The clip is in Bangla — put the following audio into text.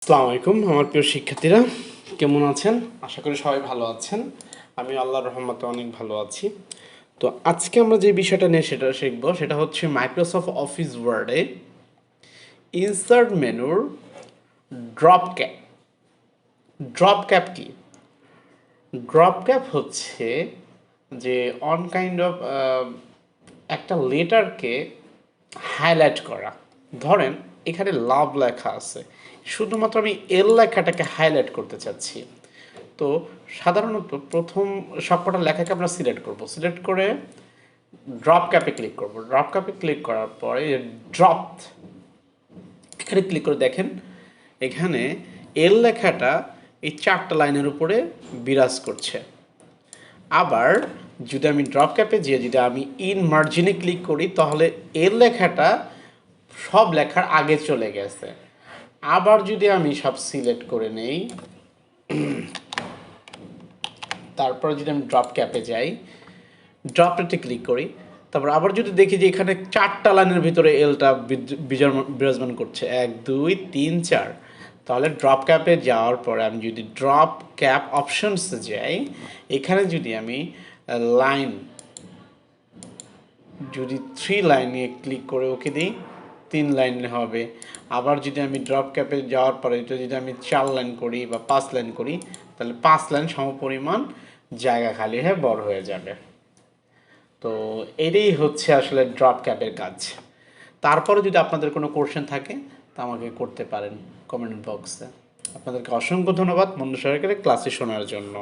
আসসালামু আলাইকুম আমার প্রিয় শিক্ষার্থীরা, কেমন আছেন? আশা করি সবাই ভালো আছেন। আমি আল্লাহর রহমতে অনেক ভালো আছি। তো আজকে আমরা যে বিষয়টা নিয়ে শিখব সেটা হচ্ছে মাইক্রোসফট অফিস ওয়ার্ডে ইনসার্ট মেনুর ড্রপ ক্যাপ। ড্রপ ক্যাপ কি? ড্রপ ক্যাপ হচ্ছে যে অন কাইন্ড অফ একটা লেটারকে হাইলাইট করা। ধরেন এখানে লাভ লেখা আছে, শুধুমাত্র আমি এল লেখাটাকে হাইলাইট করতে চাচ্ছি। তো সাধারণত প্রথম সবকটা লেখাকে আমরা সিলেক্ট করব, সিলেক্ট করে ড্রপ ক্যাপে ক্লিক করব। ড্রপ ক্যাপে ক্লিক করার পরে ড্রপ এখানে ক্লিক করে দেখেন এখানে এল লেখাটা এই 4টা লাইনের উপরে বিরাজ করছে। আবার যদি আমি ড্রপ ক্যাপে যেয়ে যদি আমি ইন মার্জিনে ক্লিক করি তাহলে এর লেখাটা সব লেখার আগে চলে গেছে। আবার যদি আমি সব সিলেক্ট করে নেই, তারপরে যদি আমি ড্রপ ক্যাপে যাই, ড্রপটাতে ক্লিক করি, তারপর আবার যদি দেখি যে এখানে 4টা লাইনের ভিতরে এলটা বিরাজমান করছে 1 2 3 4, তাহলে ড্রপ ক্যাপে যাওয়ার পরে আমি যদি ড্রপ ক্যাপ অপশনসে যাই, এখানে যদি আমি লাইন যদি 3 লাইনে ক্লিক করে ওকে দিই 3 লাইন হবে। আবার যদি আমি ড্রপ ক্যাপে যাওয়ার পরে এটা যদি আমি 4 লাইন করি বা 5 লাইন করি, তাহলে 5 লাইন সমপরিমাণ জায়গা খালি হয়ে বড় হয়ে যাবে। তো এটাই হচ্ছে আসলে ড্রপ ক্যাপের কাজ। তারপরে যদি আপনাদের কোনো কোশ্চেন থাকে তা আমাকে করতে পারেন কমেন্ট বক্সে। আপনাদেরকে অসংখ্য ধন্যবাদ মনোযোগ সহকারে ক্লাসে শোনার জন্য।